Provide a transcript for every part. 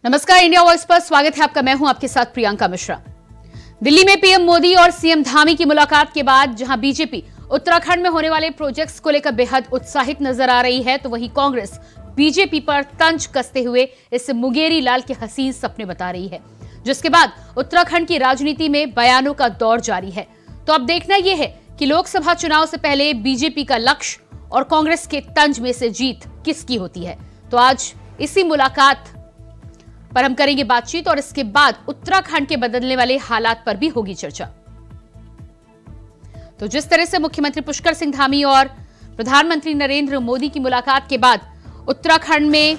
नमस्कार, India voice पर स्वागत है आपका। मैं हूं आपके साथ प्रियंका मिश्रा। दिल्ली में पीएम मोदी और सीएम धामी की मुलाकात के बाद जहां बीजेपी उत्तराखंड में होने वाले प्रोजेक्ट्स को लेकर बेहद उत्साहित नजर आ रही है, तो वहीं कांग्रेस बीजेपी पर तंज कसते हुए इस मुंगेरी लाल के हसीन सपने बता रही है, जिसके बाद उत्तराखंड की राजनीति में बयानों का दौर जारी है। तो अब देखना यह है कि लोकसभा चुनाव से पहले बीजेपी का लक्ष्य और कांग्रेस के तंज में से जीत किसकी होती है। तो आज इसी मुलाकात पर हम करेंगे बातचीत और इसके बाद उत्तराखंड के बदलने वाले हालात पर भी होगी चर्चा। तो जिस तरह से मुख्यमंत्री पुष्कर सिंह धामी और प्रधानमंत्री नरेंद्र मोदी की मुलाकात के बाद उत्तराखंड में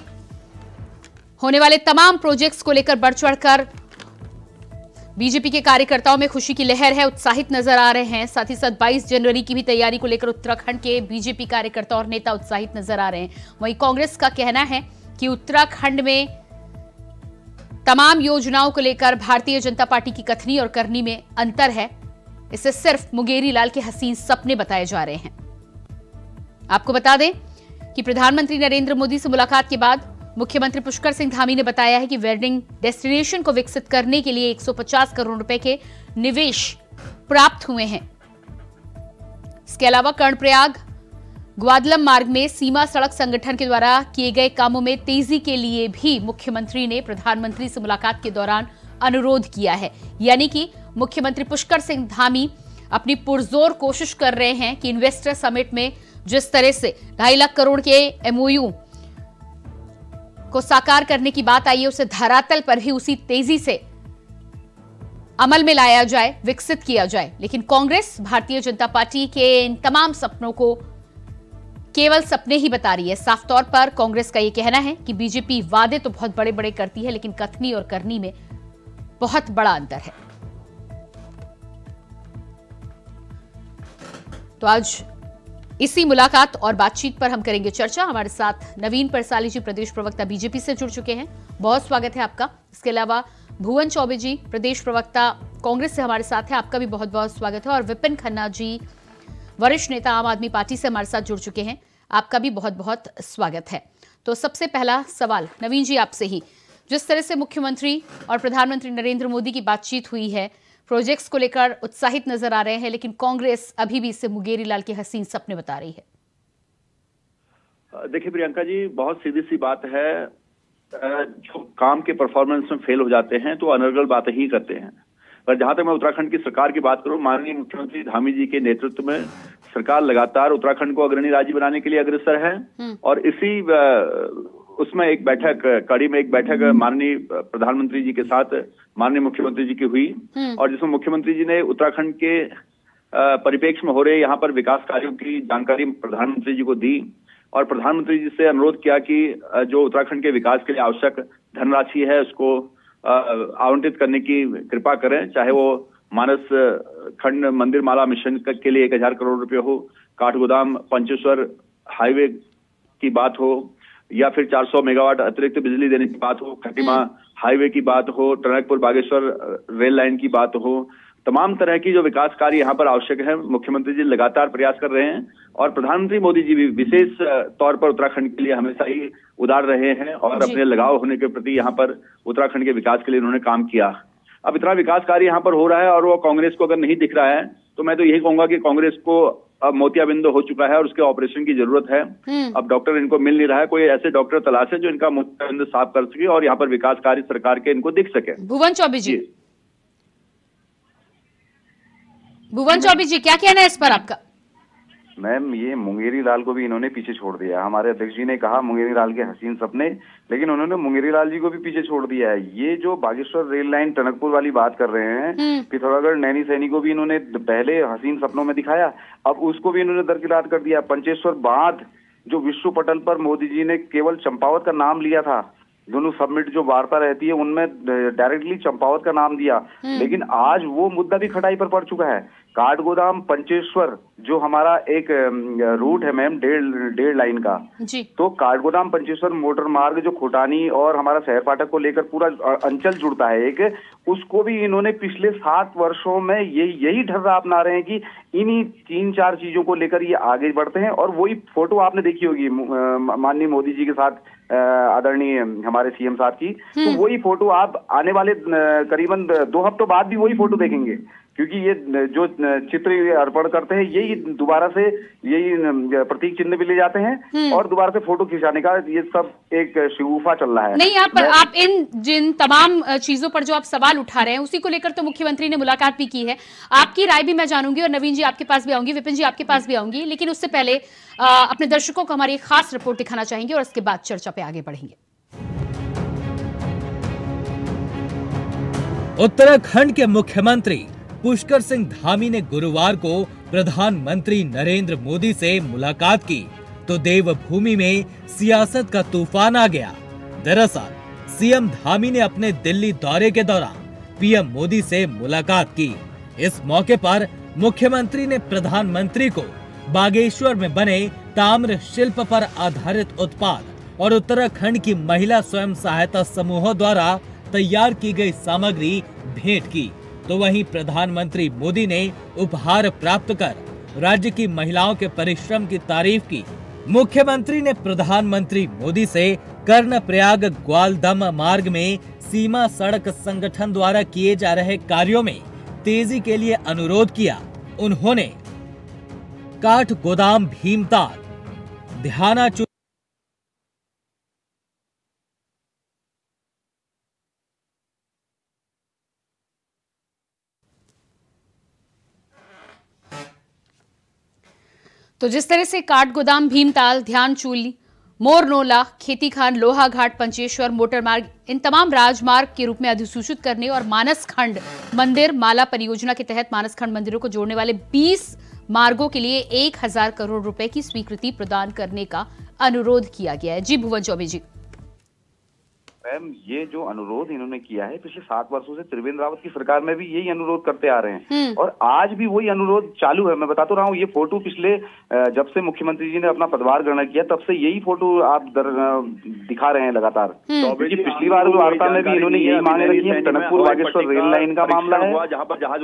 होने वाले तमाम प्रोजेक्ट्स को लेकर बढ़ चढ़कर बीजेपी के कार्यकर्ताओं में खुशी की लहर है, उत्साहित नजर आ रहे हैं। साथ ही साथ 22 जनवरी की भी तैयारी को लेकर उत्तराखंड के बीजेपी कार्यकर्ता और नेता उत्साहित नजर आ रहे हैं। वहीं कांग्रेस का कहना है कि उत्तराखंड में तमाम योजनाओं को लेकर भारतीय जनता पार्टी की कथनी और करनी में अंतर है, इसे सिर्फ मुंगेरी लाल के हसीन सपने बताए जा रहे हैं। आपको बता दें कि प्रधानमंत्री नरेंद्र मोदी से मुलाकात के बाद मुख्यमंत्री पुष्कर सिंह धामी ने बताया है कि वेडिंग डेस्टिनेशन को विकसित करने के लिए 150 करोड़ रुपए के निवेश प्राप्त हुए हैं। इसके अलावा कर्णप्रयाग ग्वादलम मार्ग में सीमा सड़क संगठन के द्वारा किए गए कामों में तेजी के लिए भी मुख्यमंत्री ने प्रधानमंत्री से मुलाकात के दौरान अनुरोध किया है। यानी कि मुख्यमंत्री पुष्कर सिंह धामी अपनी पुरजोर कोशिश कर रहे हैं कि इन्वेस्टर समिट में जिस तरह से 2.5 लाख करोड़ के एमओयू को साकार करने की बात आई है, उसे धरातल पर भी उसी तेजी से अमल में लाया जाए, विकसित किया जाए। लेकिन कांग्रेस भारतीय जनता पार्टी के इन तमाम सपनों को केवल सपने ही बता रही है। साफ तौर पर कांग्रेस का यह कहना है कि बीजेपी वादे तो बहुत बड़े बड़े करती है, लेकिन कथनी और करनी में बहुत बड़ा अंतर है। तो आज इसी मुलाकात और बातचीत पर हम करेंगे चर्चा। हमारे साथ नवीन परसाली जी, प्रदेश प्रवक्ता बीजेपी से जुड़ चुके हैं, बहुत स्वागत है आपका। इसके अलावा भुवन चौबे जी, प्रदेश प्रवक्ता कांग्रेस से हमारे साथ है, आपका भी बहुत बहुत स्वागत है। और विपिन खन्ना जी, वरिष्ठ नेता आम आदमी पार्टी से हमारे साथ जुड़ चुके हैं, आपका भी बहुत बहुत स्वागत है। तो सबसे पहला सवाल नवीन जी आपसे ही, जिस तरह से मुख्यमंत्री और प्रधानमंत्री नरेंद्र मोदी की बातचीत हुई है, प्रोजेक्ट्स को लेकर उत्साहित नजर आ रहे हैं, लेकिन कांग्रेस अभी भी इससे मुंगेरी लाल के हसीन सपने बता रही है। देखिए प्रियंका जी, बहुत सीधी सी बात है, जो काम के परफॉर्मेंस में फेल हो जाते हैं तो अनर्गल बातें ही करते हैं। पर जहां तक मैं उत्तराखंड की सरकार की बात करूं, माननीय मुख्यमंत्री धामी जी के नेतृत्व में सरकार लगातार उत्तराखंड को अग्रणी राज्य बनाने के लिए अग्रसर है। और इसी उसमें एक बैठक, कड़ी में एक बैठक माननीय प्रधानमंत्री जी के साथ माननीय मुख्यमंत्री जी की हुई, और जिसमें मुख्यमंत्री जी ने उत्तराखंड के परिप्रेक्ष्य में हो रहे यहाँ पर विकास कार्यों की जानकारी प्रधानमंत्री जी को दी और प्रधानमंत्री जी से अनुरोध किया कि जो उत्तराखंड के विकास के लिए आवश्यक धनराशि है उसको आवंटित करने की कृपा करें, चाहे वो मानस खंड मंदिर माला मिशन के लिए 1000 करोड़ रुपए हो, काठगोदाम पंचेश्वर हाईवे की बात हो, या फिर 400 मेगावाट अतिरिक्त बिजली देने की बात हो, खटीमा हाईवे की बात हो, टनकपुर बागेश्वर रेल लाइन की बात हो, तमाम तरह की जो विकास कार्य यहाँ पर आवश्यक है, मुख्यमंत्री जी लगातार प्रयास कर रहे हैं। और प्रधानमंत्री मोदी जी भी विशेष तौर पर उत्तराखंड के लिए हमेशा ही उदार रहे हैं और अपने लगाव होने के प्रति यहाँ पर उत्तराखंड के विकास के लिए उन्होंने काम किया। अब इतना विकास कार्य यहाँ पर हो रहा है और वो कांग्रेस को अगर नहीं दिख रहा है तो मैं तो यही कहूंगा कि कांग्रेस को अब मोतियाबिंद हो चुका है और उसके ऑपरेशन की जरूरत है। अब डॉक्टर इनको मिल नहीं रहा है, कोई ऐसे डॉक्टर तलाश है जो इनका मोतियाबिंद साफ कर सके और यहाँ पर विकास कार्य सरकार के इनको दिख सके। भुवन चौबे जी, क्या कहना है इस पर आपका? मैम, ये मुंगेरी लाल को भी इन्होंने पीछे छोड़ दिया। हमारे अध्यक्ष जी ने कहा मुंगेरी लाल के हसीन सपने, लेकिन उन्होंने मुंगेरी लाल जी को भी पीछे छोड़ दिया है। ये जो बागेश्वर रेल लाइन टनकपुर वाली बात कर रहे हैं, पिथौरागढ़ नैनी सैनी को भी इन्होंने पहले हसीन सपनों में दिखाया, अब उसको भी इन्होंने दरकिनार कर दिया। पंचेश्वर बांध जो विश्व पटल पर मोदी जी ने केवल चंपावत का नाम लिया था, दोनों सबमिट जो वार्ता रहती है उनमें डायरेक्टली चंपावत का नाम दिया, लेकिन आज वो मुद्दा भी खटाई पर पड़ चुका है। काठगोदाम पंचेश्वर जो हमारा एक रूट है मैम, 1.5 लाइन का जी, तो काठगोदाम पंचेश्वर मोटर मार्ग जो खोटानी और हमारा शहर फाटक को लेकर पूरा अंचल जुड़ता है एक, उसको भी इन्होंने पिछले 7 वर्षों में यही ढर्रा अपना रहे हैं कि इन्हीं 3-4 चीजों को लेकर ये आगे बढ़ते हैं। और वही फोटो आपने देखी होगी माननीय मोदी जी के साथ आदरणीय हमारे सीएम साहब की, तो वही फोटो आप आने वाले करीबन 2 हफ्तों बाद भी वही फोटो देखेंगे, क्योंकि ये जो चित्र अर्पण करते हैं यही दोबारा से यही प्रतीक चिन्ह भी ले जाते हैं और दोबारा से फोटो खिंचाने का ये सब एक शिगुफा चल रहा है। नहीं, आप इन जिन तमाम चीजों पर जो आप सवाल उठा रहे हैं उसी को लेकर तो मुख्यमंत्री ने मुलाकात भी की है। आपकी राय भी मैं जानूंगी और नवीन जी आपके पास भी आऊंगी, विपिन जी आपके पास भी आऊंगी, लेकिन उससे पहले अपने दर्शकों को हमारी एक खास रिपोर्ट दिखाना चाहेंगे और उसके बाद चर्चा पे आगे बढ़ेंगे। उत्तराखंड के मुख्यमंत्री पुष्कर सिंह धामी ने गुरुवार को प्रधानमंत्री नरेंद्र मोदी से मुलाकात की तो देवभूमि में सियासत का तूफान आ गया। दरअसल सीएम धामी ने अपने दिल्ली दौरे के दौरान पीएम मोदी से मुलाकात की। इस मौके पर मुख्यमंत्री ने प्रधानमंत्री को बागेश्वर में बने ताम्र शिल्प पर आधारित उत्पाद और उत्तराखंड की महिला स्वयं सहायता समूहों द्वारा तैयार की गई सामग्री भेंट की। तो वहीं प्रधानमंत्री मोदी ने उपहार प्राप्त कर राज्य की महिलाओं के परिश्रम की तारीफ की। मुख्यमंत्री ने प्रधानमंत्री मोदी से कर्णप्रयाग ग्वालदम मार्ग में सीमा सड़क संगठन द्वारा किए जा रहे कार्यों में तेजी के लिए अनुरोध किया। उन्होंने काठगोदाम भीमताल, ध्यानाचूर तो जिस तरह से काठगोदाम भीमताल, ध्यानचूली, मोरनोला, खेती खान, लोहा घाट, पंचेश्वर मोटर मार्ग इन तमाम राजमार्ग के रूप में अधिसूचित करने और मानसखंड मंदिर माला परियोजना के तहत मानसखंड मंदिरों को जोड़ने वाले 20 मार्गों के लिए 1000 करोड़ रुपए की स्वीकृति प्रदान करने का अनुरोध किया गया है। जी भुवन चौबे जी। मैम, ये जो अनुरोध इन्होंने किया है पिछले 7 वर्षों से त्रिवेंद्र रावत की सरकार में भी यही अनुरोध करते आ रहे हैं और आज भी वही अनुरोध चालू है। मैं बताता रहा हूँ, ये फोटो पिछले जब से मुख्यमंत्री जी ने अपना पदभार ग्रहण किया तब से यही फोटो आप दिखा रहे हैं लगातार। क्योंकि पिछली बार वार्ता में भी इन्होंने यही मांगे रखी है। टनकपुर बागेश्वर रेल लाइन का मामला है,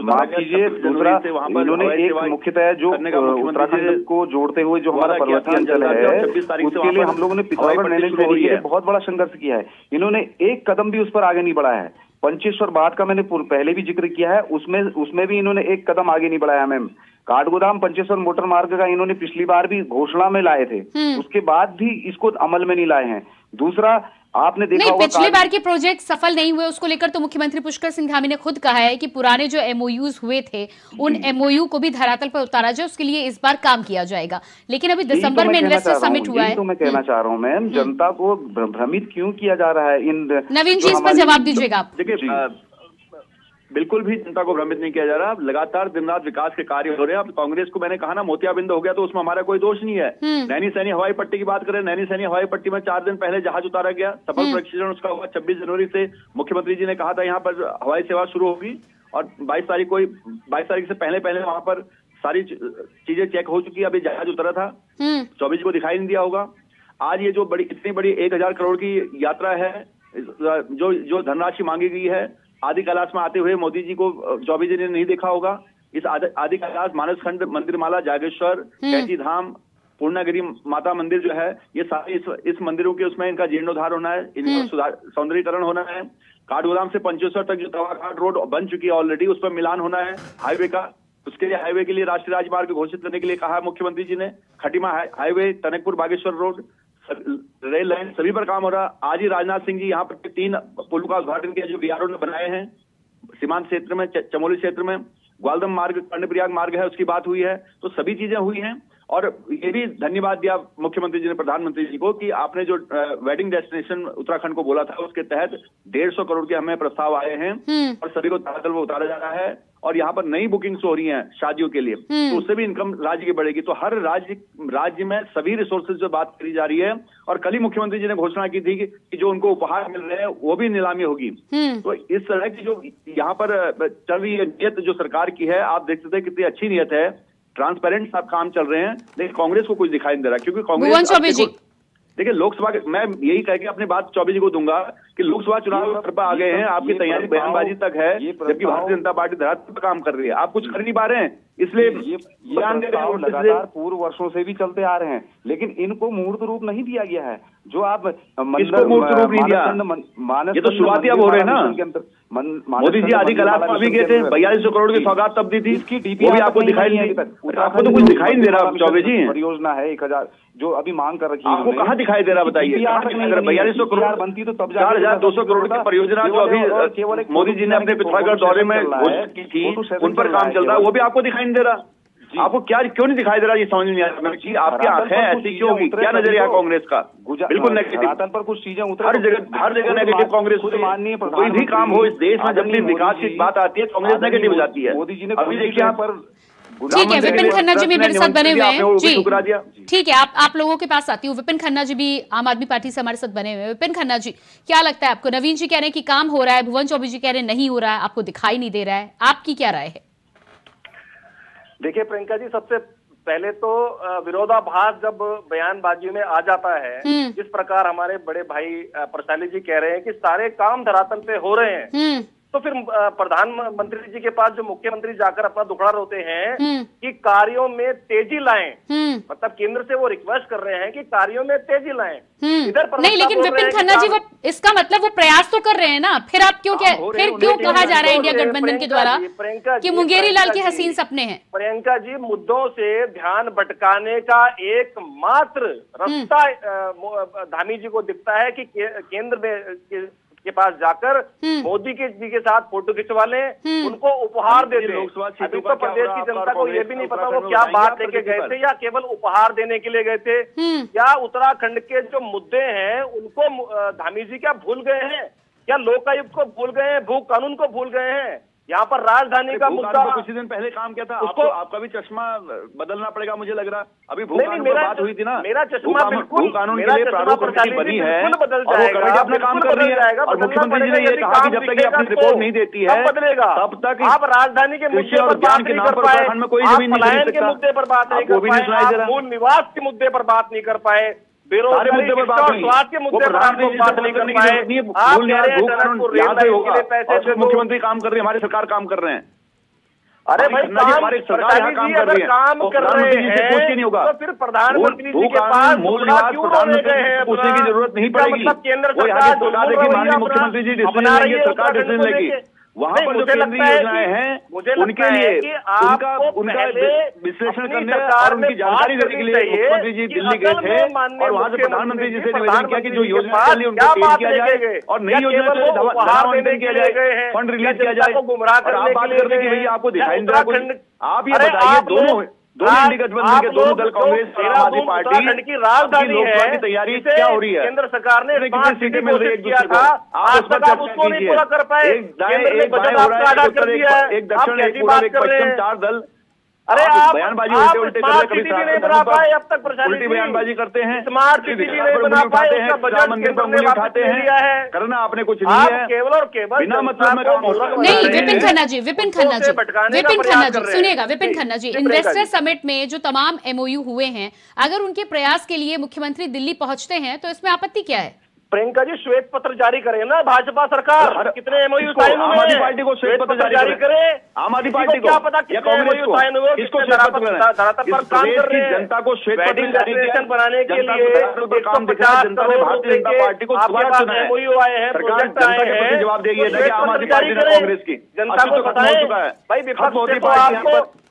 माफ कीजिए। दूसरा, इन्होंने एक मुख्यतः जो उत्तराखंड को जोड़ते हुए जो हमारा पर्वतीय अंचल है उसके लिए हम लोगों ने पिथौरागढ़ नैनी के लिए बहुत बड़ा संघर्ष किया है। इन्होंने एक कदम भी उस पर आगे नहीं बढ़ाया है। पंचेश्वर बात का मैंने पहले भी जिक्र किया है, उसमें भी इन्होंने एक कदम आगे नहीं बढ़ाया। मैम, काठगोदाम पंचेश्वर मोटर मार्ग का इन्होंने पिछली बार भी घोषणा में लाए थे, उसके बाद भी इसको अमल में नहीं लाए हैं। दूसरा, आपने देखा होगा पिछली बार के प्रोजेक्ट सफल नहीं हुए, उसको लेकर तो मुख्यमंत्री पुष्कर सिंह धामी ने खुद कहा है कि पुराने जो एमओयूज हुए थे उन एमओयू को भी धरातल पर उतारा जाए, उसके लिए इस बार काम किया जाएगा। लेकिन अभी दिसंबर में इन्वेस्टर समिट हुआ है। तो मैं कहना चाह रहा हूँ मैम, जनता को भ्रमित क्यों किया जा रहा है इन। नवीन जी, इस पर जवाब दीजिएगा आप। देखिए, बिल्कुल भी जनता को भ्रमित नहीं किया जा रहा। लगातार दिन रात विकास के कार्य हो रहे हैं। अब कांग्रेस को मैंने कहा ना, मोतियाबिंद हो गया तो उसमें हमारा कोई दोष नहीं है। नैनी सैनी हवाई पट्टी की बात करें, नैनी सैनी हवाई पट्टी में 4 दिन पहले जहाज उतारा गया, सफल परीक्षण उसका हुआ। 26 जनवरी से मुख्यमंत्री जी ने कहा था यहाँ पर हवाई सेवा शुरू होगी और 22 तारीख से पहले वहां पर सारी चीजें चेक हो चुकी है। अभी जहाज उतरा था, 24 को दिखाई नहीं दिया होगा। आज ये जो इतनी बड़ी 1000 करोड़ की यात्रा है, जो धनराशि मांगी गई है, आदि कैलाश में आते हुए मोदी जी को 24 जी ने नहीं देखा होगा। इस आदि कैलाश, मानसखंड मंदिर माला, जागेश्वर, कैची धाम, पूर्णागिरी माता मंदिर जो है, ये सारे इस मंदिरों के उसमें इनका जीर्णोद्धार होना है, इनका सौंदर्यीकरण होना है। काठगोदाम से पंचेश्वर तक जो तवाघाट रोड बन चुकी है ऑलरेडी, उस पर मिलान होना है हाईवे का। उसके लिए हाईवे के लिए राष्ट्रीय राजमार्ग घोषित करने के लिए कहा मुख्यमंत्री जी ने। Khatima highway, Tanakpur Bageshwar road, rail line, सभी पर काम हो रहा। आज ही राजनाथ सिंह जी यहाँ पर 3 पुलों का उद्घाटन किया जो बीआरओ ने बनाए हैं सीमांत क्षेत्र में, चमोली क्षेत्र में। ग्वालदम मार्ग, कर्णप्रयाग मार्ग है, उसकी बात हुई है। तो सभी चीजें हुई हैं और ये भी धन्यवाद दिया मुख्यमंत्री जी ने प्रधानमंत्री जी को कि आपने जो वेडिंग डेस्टिनेशन उत्तराखंड को बोला था उसके तहत 150 करोड़ के हमें प्रस्ताव आए हैं और सभी को धरातल पर उतारा जा रहा है और यहाँ पर नई बुकिंग्स हो रही हैं शादियों के लिए, तो उससे भी इनकम राज्य की बढ़ेगी। तो हर राज्य में सभी रिसोर्सेज पे बात करी जा रही है और कल ही मुख्यमंत्री जी ने घोषणा की थी कि जो उनको उपहार मिल रहे हैं वो भी नीलामी होगी। तो इस तरह की जो यहाँ पर चल रही है नियत जो सरकार की है, आप देख सकते हैं कितनी अच्छी नियत है, ट्रांसपेरेंट सब काम चल रहे हैं, लेकिन कांग्रेस को कुछ दिखाई नहीं दे रहा क्योंकि कांग्रेस देखिए लोकसभा मैं यही कह के अपनी बात चौबे जी को दूंगा कि लोकसभा चुनाव पर आ गए हैं, आपकी तैयारी बयानबाजी तक है, जबकि भारतीय जनता पार्टी धरातल पर काम कर रही है। आप कुछ कर नहीं पा रहे हैं, इसलिए लगातार पूर्व वर्षों से भी चलते आ रहे हैं, लेकिन इनको मूर्त रूप नहीं दिया गया है। जो आप इसको मूर्त रूप नहीं दिया, ये तो शुरुआती अब हो रहे हैं ना। मोदी जी आदि कलाश में अभी गए थे, 4200 करोड़ की सौगात तब दी थी, इसकी डीपी भी आपको दिखाई नहीं दी। आपको तो कुछ दिखाई नहीं दे रहा चौबे जी। परियोजना है 1000 जो अभी मांग कर रखी है, आपको कहाँ दिखाई दे रहा बताइए? अगर 4200 करोड़ बनती तो तब 4200 करोड़ की परियोजना जो अभी मोदी जी ने अपने पिथौरागढ़ दौरे में घोषित की थी, उन पर काम चल रहा है, वो भी आपको दिखाई नहीं दे रहा। आपको क्या क्यों नहीं दिखाई दे रहा, ये समझ नहीं आ रहा। आपकी आंखें ऐसी क्यों होगी? क्या नजरिया कांग्रेस का? बिल्कुल नेगेटिव पर कुछ चीजें हर जगह नेगेटिव कांग्रेस। कोई भी काम हो इस देश में, जब भी विकास की बात आती है कांग्रेस नेगेटिव हो जाती है। मोदी जी ने अभी देखिए यहाँ पर ठीक है, विपिन खन्ना जी भी मेरे साथ बने हुए हैं जी। ठीक है, आप लोगों के पास आती हूँ। विपिन खन्ना जी भी आम आदमी पार्टी से हमारे साथ बने हुए हैं। विपिन खन्ना जी, क्या लगता है आपको? नवीन जी कह रहे हैं कि काम हो रहा है, भुवन चौबे जी कह रहे हैं नहीं हो रहा है, आपको दिखाई नहीं दे रहा है, आपकी क्या राय है? देखिए प्रियंका जी, सबसे पहले तो विरोधाभास जब बयानबाजी में आ जाता है, जिस प्रकार हमारे बड़े भाई प्रशाली जी कह रहे हैं कि सारे काम धरातल पे हो रहे हैं, तो फिर प्रधानमंत्री जी के पास जो मुख्यमंत्री जाकर अपना दुखड़ा रोते हैं कि कार्यों में तेजी लाएं, मतलब केंद्र से वो रिक्वेस्ट कर रहे हैं कि कार्यों में तेजी लाएं। इधर नहीं, लेकिन विपिन खन्ना जी वो इसका मतलब वो प्रयास तो कर रहे हैं ना, फिर आप क्यों कहा जा रहा है इंडिया गठबंधन के द्वारा कि मुंगेरी लाल के हसीन सपने हैं? प्रियंका जी, मुद्दों से ध्यान भटकाने का एकमात्र रास्ता धामी जी को दिखता है कि केंद्र में के पास जाकर मोदी जी के साथ फोटो खिंचवा लें, उनको उपहार दे दें। अभी तो प्रदेश की जनता को ये भी नहीं पता वो क्या बात लेके गए थे, या केवल उपहार देने के लिए गए थे, या उत्तराखंड के जो मुद्दे हैं उनको धामी जी क्या भूल गए हैं? क्या लोकायुक्त को भूल गए हैं? भू कानून को भूल गए हैं? यहाँ पर राजधानी का मुद्दा कुछ दिन पहले काम किया था, उसको आपका भी चश्मा बदलना पड़ेगा मुझे लग रहा। अभी भू कानून पर बात हुई थी ना, मेरा चश्मा बिल्कुल कानून के लिए प्रारूप कमेटी बनी है, बदल जाएगा, अपना काम कर रही है। और मुख्यमंत्री जी ने ये कहा कि जब तक ये अपनी रिपोर्ट नहीं देती है बदलेगा, तब तक आप राजधानी के मुद्दे पर बात नहीं कर पाए, पलायन के मुद्दे पर बात नहीं कर पाए, मूल निवास के मुद्दे पर बात नहीं कर पाए, बेरोजगारी स्वास्थ्य के मुद्दे पर आप बात नहीं कर पाए। आप कह रहे हैं टनकपुर रेल लाइन के लिए पैसे, मुख्यमंत्री काम कर रहे हैं, हमारी सरकार काम कर रहे हैं। अरे भाई हमारी सरकार काम कर रही है, काम कर रहे हैं, तो फिर प्रधानमंत्री जी के पास क्यों रोने गए हैं? पूछने की जरूरत नहीं पड़ेगी। मतलब केंद्र सरकार मुख्यमंत्री जी डिसीजन लेंगे, सरकार डिसीजन लेगी। वहाँ पर जो केंद्रीय योजनाएं हैं उनके लिए उनका विश्लेषण करने और उनकी जानकारी देने के लिए मुख्यमंत्री जी दिल्ली गए थे, और वहाँ से प्रधानमंत्री जी से निवेदन किया कि जो योजना चली उनको पेश किया जाए और नई योजना धरावंतन किया जाए, फंड रिलीज किया जाए। और आप बात कर रहे हैं कि भैया आपको दिखाई नहीं दे रहा, आप ये बताइए दोनों इंडी गठबंधन के दोनों दल कांग्रेस और आम आदमी पार्टी की राजधानी है की तैयारी क्या हो रही है? केंद्र सरकार ने कितनी सीटें मिल रही है एक दूसरे को? आज तक आप उसको नहीं पूरा कर पाए। एक दाएं एक बाएं हो रहा है, एक दक्षिण एक पूर्व एक पश्चिम, 4 दल। अरे आप बयानबाजी उल्टे उल्टे करते, कभी नहीं बना पाए अब तक, उल्टी बयानबाजी करते हैं, स्मार्ट सिटी भी नहीं बना पाए, उसका बजट मंदिर पर उंगली उठाते हैं, करना आपने कुछ नहीं है, केवल और केवल बिना मतलब में काम नहीं। विपिन खन्ना जी सुनिएगा, विपिन खन्ना जी, इन्वेस्टर समिट में जो तमाम MOU हुए हैं, अगर उनके प्रयास के लिए मुख्यमंत्री दिल्ली पहुंचते हैं तो इसमें आपत्ति क्या है? प्रियंका जी, श्वेत पत्र जारी करें ना भाजपा सरकार, कितने MOU साइन हुए? आम आदमी पार्टी को श्वेत पत्र जारी करे, आम आदमी पार्टी को क्या पता कितने MOU साइन हुए, किसको धरातल पर काम कर रहे हैं? जनता को श्वेत पत्र जारी बनाने के लिए 150 करोड़ रुपए के पार्टी को MOU आए हैं, प्रोजेक्ट आए हैं, जवाब देगी आम आदमी पार्टी ने कांग्रेस की जनता को बताएं। भाई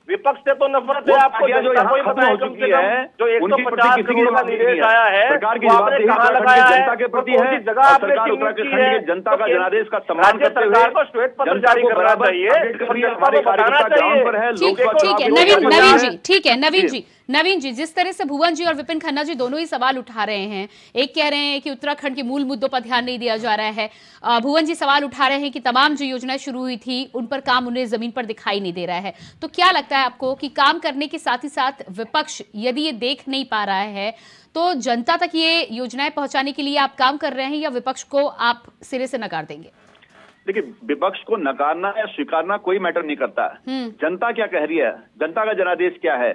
विपक्ष से तो नफरत है आपको, जो यहाँ खत्म हो चुकी है, जो 150 करोड़ का निवेश आया है, सरकार की जवाबदेही जनता के प्रति है। सरकार उत्तराखंड के जनता का जनादेश का सम्मान करते हुए को श्वेत पत्र जारी करना चाहिए, हमारे कार्यकर्ता ग्राउंड पर है। ठीक है नवीन जी, ठीक है नवीन जी, जिस तरह से भुवन जी और विपिन खन्ना जी दोनों ही सवाल उठा रहे हैं, एक कह रहे हैं कि उत्तराखंड के मूल मुद्दों पर ध्यान नहीं दिया जा रहा है, भुवन जी सवाल उठा रहे हैं कि तमाम जो योजनाएं शुरू हुई थी उन पर काम उन्हें जमीन पर दिखाई नहीं दे रहा है। तो क्या लगता है आपको कि काम करने के साथ ही साथ विपक्ष यदि ये देख नहीं पा रहा है तो जनता तक ये योजनाएं पहुंचाने के लिए आप काम कर रहे हैं, या विपक्ष को आप सिरे से नकार देंगे? देखिए, विपक्ष को नकारना या स्वीकारना कोई मैटर नहीं करता। जनता क्या कह रही है, जनता का जनादेश क्या है,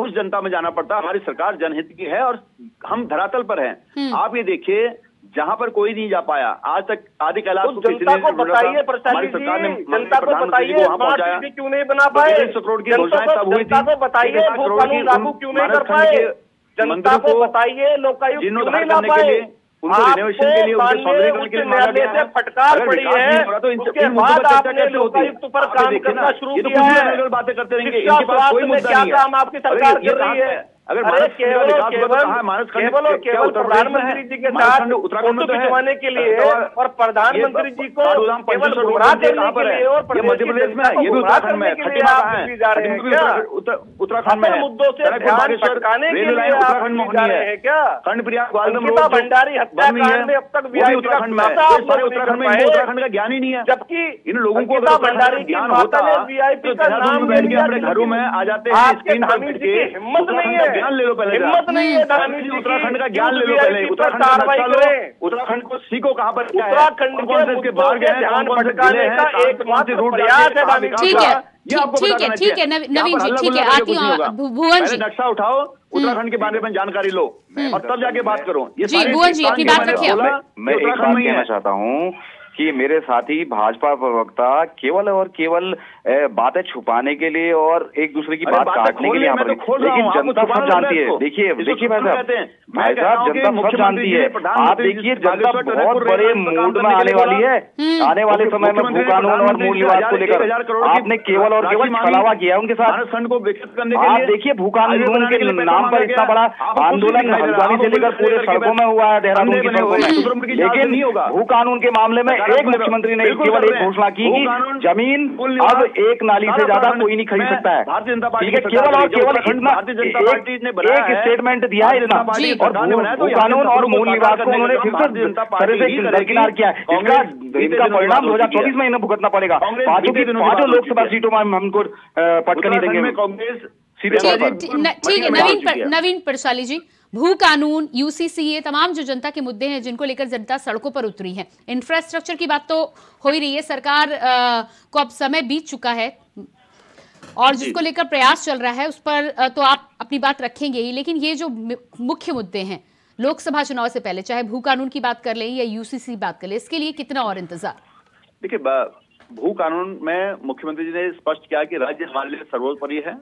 उस जनता में जाना पड़ता है। हमारी सरकार जनहित की है और हम धरातल पर हैं। आप ये देखिए, जहां पर कोई नहीं जा पाया आज तक, आदि कैलाश को जनता को बताइए, हमारी सरकार ने जनता को बताइए क्यों नहीं बना पाए, 1 करोड़ की घोषणाएं तब हुई थी, जनता को बताइए भू कानून लागू क्यों नहीं कर पाए, जनता को बताइए लोकायुक्त क्यों नहीं ला पाए, उनको रिनोवेशन के लिए, उनके सौंदर्यीकरण के लिए मांगा गया है। फटकार पड़ी है, उसके बाद आपने लोकायुक्त पर काम करना शुरू किया है। बातें करते रहेंगे, इनके पास कोई मुद्दा नहीं है। क्या काम आपकी सरकार कर रही है? अगर केवल प्रधानमंत्री जी के साथ फोटो खिंचवाने के लिए और प्रधानमंत्री जी को केवल गुमराह करने के लिए और मध्य प्रदेश में, ये भी उत्तराखंड में, जा रहे हैं क्या? उत्तराखंड में मुद्दों से ध्यान भटकाने के लिए उत्तराखंड में जा रहे हैं क्या? खंड प्रयाग अंकिता भंडारी हत्याकांड में अब तक उत्तराखंड में, उत्तराखंड का ज्ञान ही नहीं है। जबकि इन लोगों को अंकिता भंडारी की माता ने वीआईपी का नाम ले लिया, अपने घरों में आ जाते हैं, आपके धामी जी की हिम्मत नहीं है, ज्ञान ले लो पहले, हिम्मत नहीं है धामी जी की, उत्तराखंड का ज्ञान ले लो पहले, उत्तराखंड कार्रवाई करें, उत्तराखंड को सीखो कहाँ पर क्या है, उत्तराखंड के बाहर गए, ध्यान भटकाने का एकमात्र प्रयास है धामी जी। ठीक है नवीन जी, ठीक है, आती हूँ भुवन जी। नक्शा उठाओ, उत्तराखंड के बारे में जानकारी लो और तब जाके बात करो। जी भुवन जी, अपनी बात रखिए। मैं एक बात कहना चाहता हूँ कि मेरे साथी भाजपा प्रवक्ता केवल और केवल बातें छुपाने के लिए और एक दूसरे की बात काटने के लिए यहाँ पर, लेकिन जनता सब जानती है। देखिए भाई साहब जनता सब जानती है। आप देखिए जनता बहुत बड़े मूड में आने वाली है, आने वाले समय में भू कानून और मूल निवास को लेकर आपने केवल और केवल छलावा किया है उनके साथ। आप देखिए भू कानून के नाम पर इतना बड़ा आंदोलन हल्द्वानी से लेकर पूरे सड़कों में हुआ है, देहरादून की सड़कों में, लेकिन भू कानून के मामले में एक मुख्यमंत्री ने केवल एक घोषणा की कि जमीन अब एक नाली से ज्यादा कोई नहीं खरीद सकता है। भारतीय जनता पार्टी केवल और केवल इतना एक स्टेटमेंट दिया है इतना, और भू कानून और मूल निवास को उन्होंने फिर से दरकिनार किया है। इनका परिणाम 2024 में इन्हें भुगतना पड़ेगा। पांचों लोकसभा सीटों में हम हमको पटक नहीं देंगे कांग्रेस। ठीक है नवीन परसाली जी, भू कानून, यूसीसी, ये तमाम जो जनता के मुद्दे हैं जिनको लेकर जनता सड़कों पर उतरी है, इंफ्रास्ट्रक्चर की बात तो हो ही रही है, सरकार को अब समय बीत चुका है और जिसको लेकर प्रयास चल रहा है उस पर तो आप अपनी बात रखेंगे ही, लेकिन ये जो मुख्य मुद्दे हैं लोकसभा चुनाव से पहले, चाहे भू कानून की बात कर लें या यूसीसी बात कर लें, इसके लिए कितना और इंतजार? देखिए, भू कानून में मुख्यमंत्री जी ने स्पष्ट किया कि राज्य हमारे लिए सर्वोपरि है।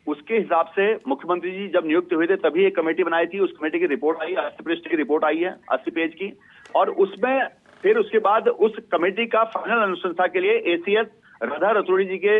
उसके हिसाब से मुख्यमंत्री जी जब नियुक्त हुए थे तभी एक कमेटी बनाई थी, उस कमेटी की रिपोर्ट आई, 80 पृष्ठ की रिपोर्ट आई है, 80 पेज की, और उसमें फिर उसके बाद उस कमेटी का फाइनल अनुशंसा के लिए एसीएस राधा रतूड़ी जी के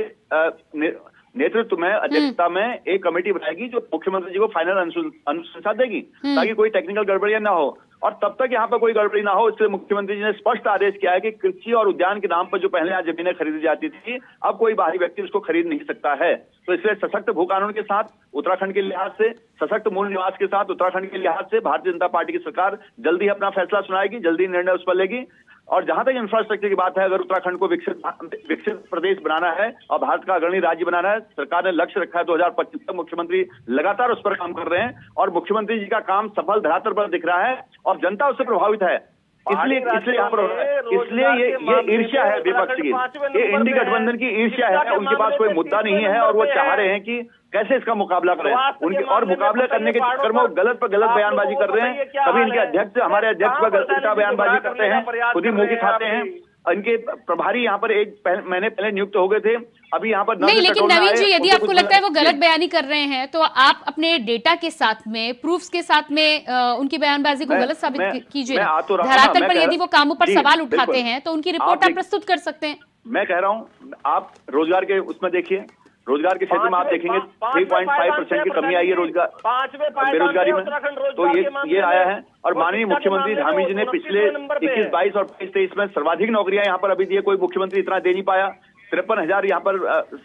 नेतृत्व में, अध्यक्षता में एक कमेटी बनाएगी जो मुख्यमंत्री जी को फाइनल अनुशंसा देगी ताकि कोई टेक्निकल गड़बड़ियां ना हो और तब तक यहाँ पर कोई गड़बड़ी ना हो। इसलिए मुख्यमंत्री जी ने स्पष्ट आदेश किया है कि कृषि और उद्यान के नाम पर जो पहले आज जमीनें खरीदी जाती थी, अब कोई बाहरी व्यक्ति उसको खरीद नहीं सकता है। तो इसलिए सशक्त भू कानून के साथ उत्तराखंड के लिहाज से, सशक्त मूल निवास के साथ उत्तराखंड के लिहाज से भारतीय जनता पार्टी की सरकार जल्दी ही अपना फैसला सुनाएगी, जल्दी निर्णय उस पर लेगी। और जहां तक इंफ्रास्ट्रक्चर की बात है, अगर उत्तराखंड को विकसित प्रदेश बनाना है और भारत का अग्रणी राज्य बनाना है, सरकार ने लक्ष्य रखा है 2025 तक, मुख्यमंत्री लगातार उस पर काम कर रहे हैं और मुख्यमंत्री जी का काम सफल धरातल पर दिख रहा है और जनता उससे प्रभावित है। इसलिए यहाँ पर इसलिए ये ईर्ष्या है विपक्ष की, ये इंडी गठबंधन की ईर्ष्या है। उनके पास कोई मुद्दा नहीं है और वो चाह रहे हैं कि कैसे इसका मुकाबला करें उनके, और मुकाबला करने के चक्कर में वो गलत पर गलत बयानबाजी कर रहे हैं। कभी इनके अध्यक्ष, हमारे अध्यक्ष पर गलत बयानबाजी करते हैं, खुद ही मुंह की खाते हैं। इनके प्रभारी यहाँ पर महीने पहले नियुक्त हो गए थे, अभी यहाँ पर नहीं। लेकिन नवीन जी, यदि आपको लगता है वो गलत बयानी कर रहे हैं तो आप अपने डेटा के साथ में, प्रूफ्स के साथ में उनकी बयानबाजी को गलत साबित कीजिए। धरातल पर यदि वो कामों पर सवाल उठाते हैं तो उनकी रिपोर्ट आप प्रस्तुत कर सकते हैं। मैं कह रहा हूँ, आप रोजगार के उसमें देखिए, रोजगार के क्षेत्र में आप देखेंगे 3.5% की कमी आई है बेरोजगारी में, तो ये आया है। और माननीय मुख्यमंत्री धामी जी ने पिछले 21, 22 और 23 में सर्वाधिक नौकरियां यहाँ पर अभी दी है, कोई मुख्यमंत्री इतना दे नहीं पाया। 53,000 यहाँ पर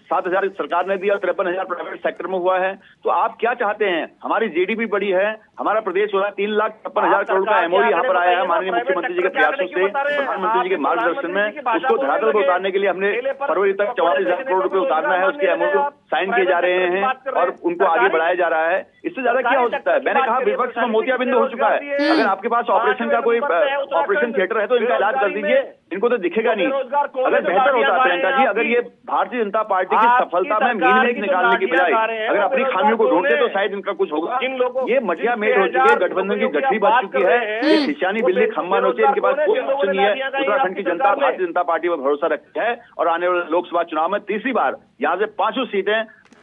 7,000 सरकार ने दिया, 53,000 प्राइवेट सेक्टर में हुआ है। तो आप क्या चाहते हैं? हमारी जीडीपी बढ़ी है, हमारा प्रदेश हो रहा है 3,56,000 करोड़ का एमओयू यहाँ पर आया है माननीय मुख्यमंत्री जी के प्रयासों से, प्रधानमंत्री जी के मार्गदर्शन में। उसको धरातल पर उतारने के लिए हमने फरवरी तक 44,000 करोड़ रुपए उतारना है, उसके एमओयू साइन किए जा रहे हैं और उनको आगे बढ़ाया जा रहा है। इससे ज्यादा क्या हो सकता है? मैंने कहा विपक्ष में मोतियाबिंद हो चुका है। अगर आपके पास ऑपरेशन का कोई ऑपरेशन थिएटर है तो इनका इलाज कर दीजिए, इनको तो दिखेगा नहीं। बेरोजगार कौन अगर है जो बेहतर होता गालियां प्रियंका जी, अगर ये भारतीय जनता पार्टी की सफलता में मीन निकालने की बजाय अगर अपनी खामियों को ढूंढते तो शायद इनका कुछ होगा। ये मटिया मेट हो चुकी है, गठबंधन की गठरी बच चुकी है, ये खिसियानी बिल्ली खम्मा नोचे, इनके पास कोई ऑप्शन नहीं है। उत्तराखंड की जनता भारतीय जनता पार्टी पर भरोसा रखती है और आने वाले लोकसभा चुनाव में तीसरी बार यहाँ से 5 सीटें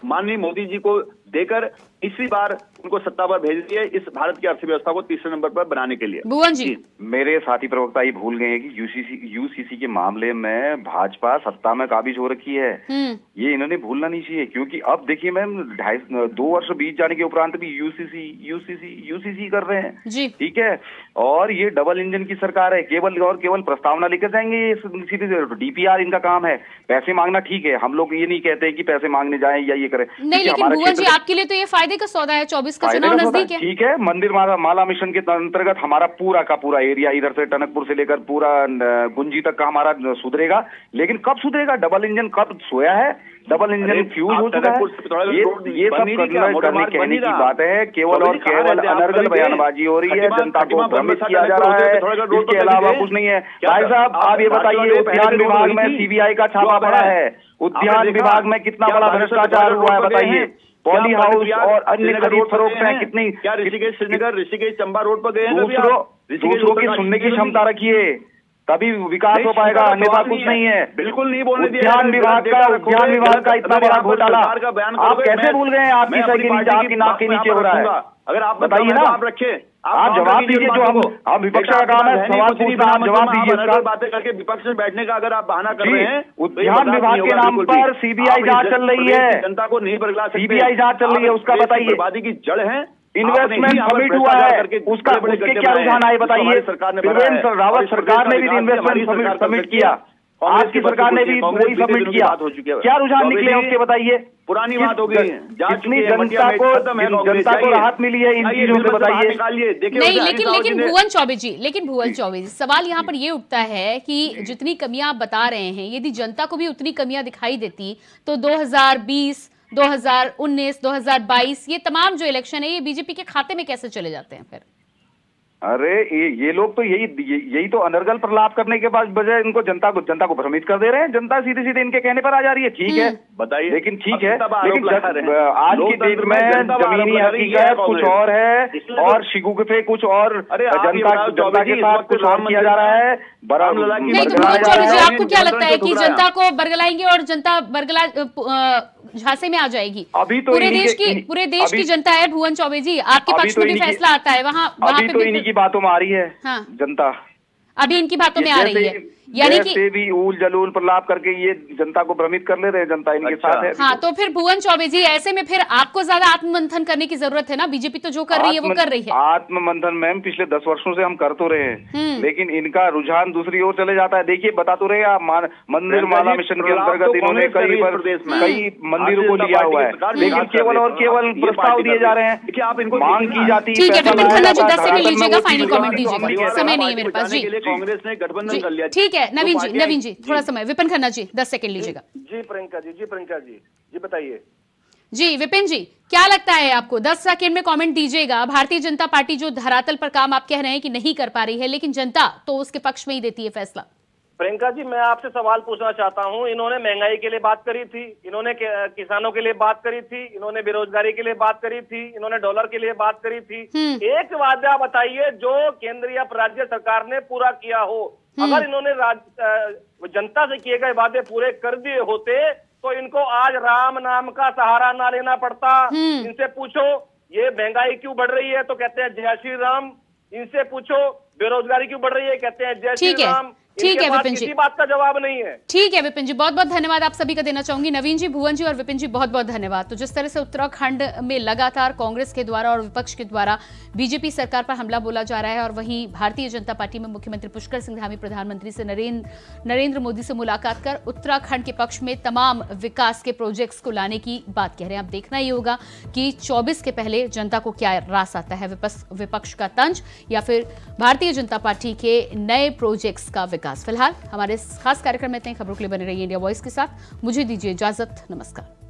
माननीय मोदी जी को देकर तीसरी बार उनको सत्ता पर भेज दिए, इस भारत की अर्थव्यवस्था को तीसरे नंबर पर बनाने के लिए। भुवन जी, मेरे साथी प्रवक्ता ये भूल गए हैं कि यूसीसी के मामले में भाजपा सत्ता में काबिज हो रखी है। ये इन्होंने भूलना नहीं चाहिए, क्योंकि अब देखिए मैम 2 वर्ष बीत जाने के उपरांत भी यूसीसी कर रहे हैं। ठीक है, और ये डबल इंजन की सरकार है, केवल प्रस्तावना लेकर जाएंगे। ये सीधे डीपीआर इनका काम है। पैसे मांगना ठीक है, हम लोग ये नहीं कहते कि पैसे मांगने जाएं या ये करें। नहीं, लेकिन भुवन जी आपके लिए तो ये फायदे का सौदा है, 24 का चुनाव नजदीक है। ठीक है, मंदिर माला मिशन के अंतर्गत हमारा पूरा का पूरा एरिया इधर से टनकपुर से लेकर पूरा गुंजी तक का हमारा सुधरेगा, लेकिन कब सुधरेगा? डबल इंजन कब सोया है? डबल इंजन फ्यूज हो चुका है। ये सब कहने की बात है, केवल और केवल अनर्गल बयानबाजी हो रही है, जनता को भ्रमित किया जा रहा है, इसके अलावा कुछ नहीं है। भाई साहब आप ये बताइए, उद्यान विभाग में सीबीआई का छापा पड़ा है, उद्यान विभाग में कितना बड़ा भ्रष्टाचार हुआ है बताइए। पॉली हाउस और अन्य खरीद फरोख्त है कितनी? क्या ऋषिकेश श्रीनगर, ऋषिकेश चंबा रोड पर गए? दूसरों की सुनने की क्षमता रखिए, तभी विकास हो पाएगा, अन्यथा कुछ नहीं है। बिल्कुल नहीं बोलने दिया। उद्यान विभाग का इतना बड़ा घोटाला आप कैसे भूल गए? आपकी सर के नीचे, आपकी नाक के नीचे हो रहा है। अगर आप बताइए ना, आप रखे, आप जवाब दीजिए। जो हम विपक्ष का काम है सवाल पूछना, आप जवाब दीजिए। बातें करके विपक्ष में बैठने का अगर आप बहाना कर रहे हैं, उद्यान विभाग के नाम पर सीबीआई जांच चल रही है, जनता को नहीं बरगला सकते। सीबीआई जांच चल रही है, उसका बताइए। बर्बादी की जड़ है, इन्वेस्टमेंट सबमिट हुआ है, उसके क्या रुझान आए बताइए। त्रिवेंद्र रावत सरकार ने भी इन्वेस्टमेंट सबमिट किया, आपकी सरकार ने भी वही सबमिट किया, क्या रुझान निकले उसके बताइए। पुरानी बात हो गई, कितनी जनता को राहत मिली है इन चीजों से बताइए। नहीं, लेकिन भुवन चौबे जी, सवाल यहाँ पर ये उठता है कि जितनी कमियां आप बता रहे हैं, यदि जनता को भी उतनी कमियां दिखाई देती तो 2020, 2019, 2022 ये तमाम जो इलेक्शन है ये बीजेपी के खाते में कैसे चले जाते हैं फिर? अरे ये लोग तो यही तो अनर्गल प्रलाप करने के बाद बजाय इनको जनता को भ्रमित कर दे रहे हैं। जनता सीधे सीधे इनके कहने पर आ जा रही है। ठीक है, बताइए, लेकिन ठीक है, लेकिन आज की डेट में जमीनी हकीकत कुछ और है और शिगुफे कुछ और, जनता के साथ कुछ और किया जा रहा है। नहीं तो आपको क्या लगता है कि जनता को बरगलाएंगे और जनता बरगला झांसे में आ जाएगी? अभी तो पूरे देश की जनता है भुवन चौबे जी, आपके पक्ष में भी फैसला आता है वहाँ पे की बातों में आ रही है। हाँ। जनता अभी इनकी बातों में आ रही है, यानी कि भी ऊल जलूल प्रलाप करके ये जनता को भ्रमित कर ले रहे हैं। जनता इनके साथ है। हाँ, तो फिर भुवन चौबे जी ऐसे में फिर आपको ज्यादा आत्ममंथन करने की जरूरत है ना। बीजेपी तो जो कर रही है वो कर रही है। आत्ममंथन मैम पिछले 10 वर्षों से हम कर तो रहे हैं, लेकिन इनका रुझान दूसरी ओर चले जाता है। देखिए, बता तो रहे आप, मंदिर माला मिशन के अंतर्गत इन्होंने कई मंदिरों को लिया हुआ है, लेकिन केवल और केवल प्रस्ताव दिए जा रहे हैं, मांग की जाती है। ठीक है, विपिन खन्ना जी 10 सेकंड लीजिएगा, फाइनल कमेंट दीजिएगा, समय नहीं है मेरे पास जी। कांग्रेस ने गठबंधन कर लिया। ठीक है, नवीन जी थोड़ा समय। विपिन खन्ना जी 10 सेकंड लीजिएगा। जी प्रियंका जी बताइए। जी विपिन जी, क्या लगता है आपको? 10 सेकंड में कमेंट दीजिएगा। भारतीय जनता पार्टी जो धरातल पर काम आप कह रहे हैं कि नहीं कर पा रही है, लेकिन जनता तो उसके पक्ष में ही देती है फैसला। प्रियंका जी, मैं आपसे सवाल पूछना चाहता हूं। इन्होंने महंगाई के लिए बात करी थी, इन्होंने किसानों के लिए बात करी थी, इन्होंने बेरोजगारी के लिए बात करी थी, इन्होंने डॉलर के लिए बात करी थी। एक वादा बताइए जो केंद्र या राज्य सरकार ने पूरा किया हो। अगर इन्होंने जनता से किए गए वादे पूरे कर दिए होते तो इनको आज राम नाम का सहारा ना लेना पड़ता। इनसे पूछो ये महंगाई क्यों बढ़ रही है तो कहते हैं जय श्री राम। इनसे पूछो बेरोजगारी क्यों बढ़ रही है, कहते हैं जय श्री राम। ठीक है विपिन जी, किसी बात का जवाब नहीं है। ठीक है विपिन जी, बहुत बहुत धन्यवाद आप सभी का देना चाहूंगी। नवीन जी, भुवन जी और विपिन जी बहुत बहुत धन्यवाद। तो जिस तरह से उत्तराखंड में लगातार कांग्रेस के द्वारा और विपक्ष के द्वारा बीजेपी सरकार पर हमला बोला जा रहा है, और वहीं भारतीय जनता पार्टी में मुख्यमंत्री पुष्कर सिंह धामी प्रधानमंत्री से नरेंद्र मोदी से मुलाकात कर उत्तराखंड के पक्ष में तमाम विकास के प्रोजेक्ट्स को लाने की बात कह रहे हैं। अब देखना ही होगा कि 24 के पहले जनता को क्या रास आता है, विपक्ष का तंज या फिर भारतीय जनता पार्टी के नए प्रोजेक्ट्स का विकास। फिलहाल हमारे खास कार्यक्रम में इतने। खबरों के लिए बने रहिए इंडिया वॉइस के साथ। मुझे दीजिए इजाजत, नमस्कार।